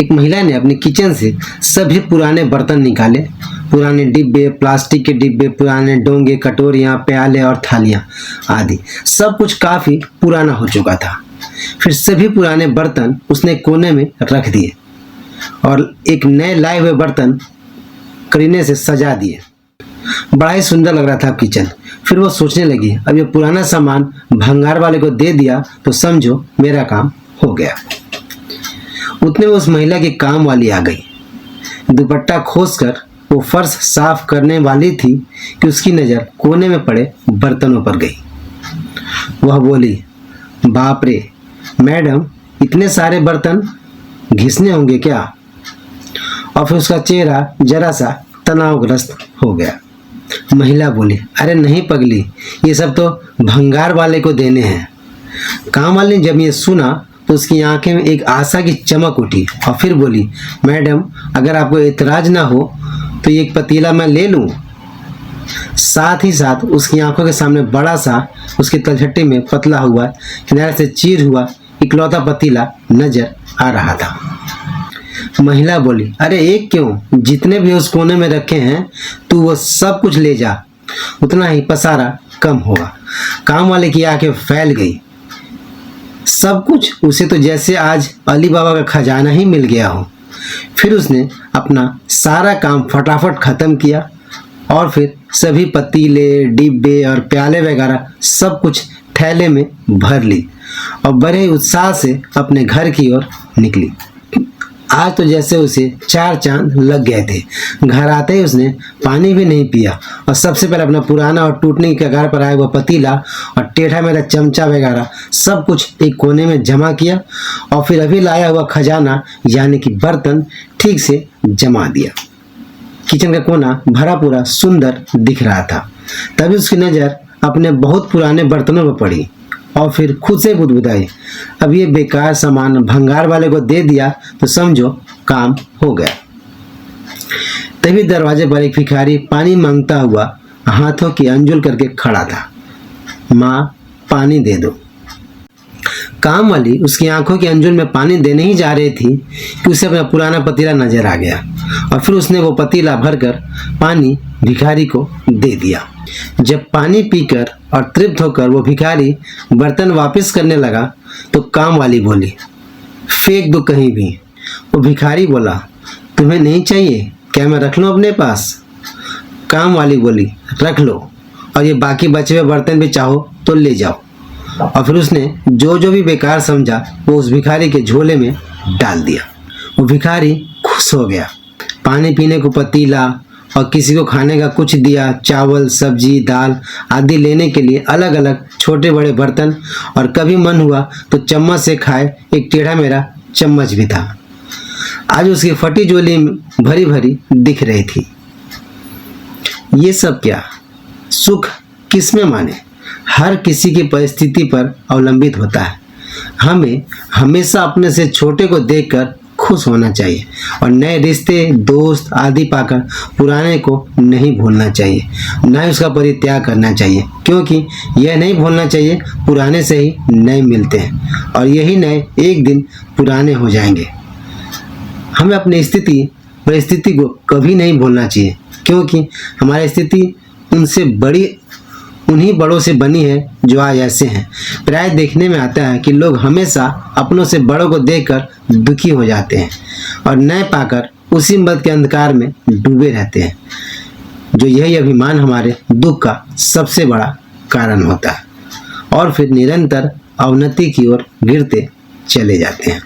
एक महिला ने अपने किचन से सभी पुराने बर्तन निकाले, पुराने डिब्बे, प्लास्टिक के डिब्बे, पुराने डोंगे, कटोरियाँ, प्याले और थालियाँ आदि। सब कुछ काफ़ी पुराना हो चुका था। फिर सभी पुराने बर्तन उसने कोने में रख दिए और एक नए लाए हुए बर्तन करीने से सजा दिए। बड़ा ही सुंदर लग रहा था किचन। फिर वो सोचने लगी, अब ये पुराना सामान भंगार वाले को दे दिया तो समझो मेरा काम हो गया। उतने में उस महिला की काम वाली आ गई। दुपट्टा खोसकर वो फर्श साफ करने वाली थी कि उसकी नज़र कोने में पड़े बर्तनों पर गई। वह बोली, बाप रे मैडम, इतने सारे बर्तन घिसने होंगे क्या? और फिर उसका चेहरा जरा सा तनावग्रस्त हो गया। महिला बोली, अरे नहीं पगली, ये सब तो भंगार वाले को देने हैं। काम वाले ने जब ये सुना तो उसकी आंखें में एक आशा की चमक उठी और फिर बोली, मैडम अगर आपको एतराज ना हो तो ये एक पतीला मैं ले लूं। साथ ही साथ उसकी आंखों के सामने बड़ा सा उसके तलछट्टे में पतला हुआ किनारे से चीर हुआ इकलौता पतीला नजर आ रहा था। महिला बोली, अरे एक क्यों, जितने भी उस कोने में रखे हैं तू वो सब कुछ ले जा, उतना ही पसारा कम होगा। काम वाले की आंखें फैल गई। सब कुछ? उसे तो जैसे आज अली बाबा का खजाना ही मिल गया हो। फिर उसने अपना सारा काम फटाफट ख़त्म किया और फिर सभी पतीले, डिब्बे और प्याले वगैरह सब कुछ थैले में भर ली और बड़े उत्साह से अपने घर की ओर निकली। आज तो जैसे उसे 4 चांद लग गए थे। घर आते ही उसने पानी भी नहीं पिया और सबसे पहले अपना पुराना और टूटने की कगार पर आया हुआ पतीला और टेढ़ा मेढ़ा चमचा वगैरह सब कुछ एक कोने में जमा किया और फिर अभी लाया हुआ खजाना यानी कि बर्तन ठीक से जमा दिया। किचन का कोना भरा पूरा सुंदर दिख रहा था। तभी उसकी नज़र अपने बहुत पुराने बर्तनों पर पड़ी और फिर खुद से बुदबुदाई, अब ये बेकार सामान भंगार वाले को दे दिया तो समझो काम हो गया। तभी दरवाजे पर एक भिखारी पानी मांगता हुआ हाथों की अंजुल करके खड़ा था। माँ पानी दे दो। काम वाली उसकी आंखों की अंजुल में पानी देने ही जा रही थी कि उसे अपना पुराना पतीला नजर आ गया और फिर उसने वो पतीला भरकर पानी भिखारी को दे दिया। जब पानी पीकर और तृप्त होकर वो भिखारी बर्तन वापस करने लगा तो काम वाली बोली, फेंक दो कहीं भी। वो भिखारी बोला, तुम्हें नहीं चाहिए क्या, मैं रख लूँ अपने पास? काम वाली बोली, रख लो और ये बाकी बचे हुए बर्तन भी चाहो तो ले जाओ। और फिर उसने जो जो भी बेकार समझा वो उस भिखारी के झोले में डाल दिया। वो भिखारी खुश हो गया। पानी पीने को पतीला और किसी को खाने का कुछ दिया, चावल, सब्जी, दाल आदि लेने के लिए अलग अलग छोटे बड़े बर्तन और कभी मन हुआ तो चम्मच से खाए एक टेढ़ा मेढ़ा चम्मच भी था। आज उसकी फटी झोली भरी भरी दिख रही थी। ये सब क्या? सुख किस में माने? हर किसी की परिस्थिति पर अवलंबित होता है। हमें हमेशा अपने से छोटे को देखकर खुश होना चाहिए और नए रिश्ते, दोस्त आदि पाकर पुराने को नहीं भूलना चाहिए, न ही उसका परित्याग करना चाहिए, क्योंकि यह नहीं भूलना चाहिए पुराने से ही नए मिलते हैं और यही नए एक दिन पुराने हो जाएंगे। हमें अपनी परिस्थिति को कभी नहीं भूलना चाहिए, क्योंकि हमारी स्थिति उन्हीं बड़ों से बनी है जो आज ऐसे हैं। प्राय देखने में आता है कि लोग हमेशा अपनों से बड़ों को देखकर दुखी हो जाते हैं और नए पाकर उसी मद के अंधकार में डूबे रहते हैं, जो यही अभिमान हमारे दुख का सबसे बड़ा कारण होता है और फिर निरंतर अवनति की ओर गिरते चले जाते हैं।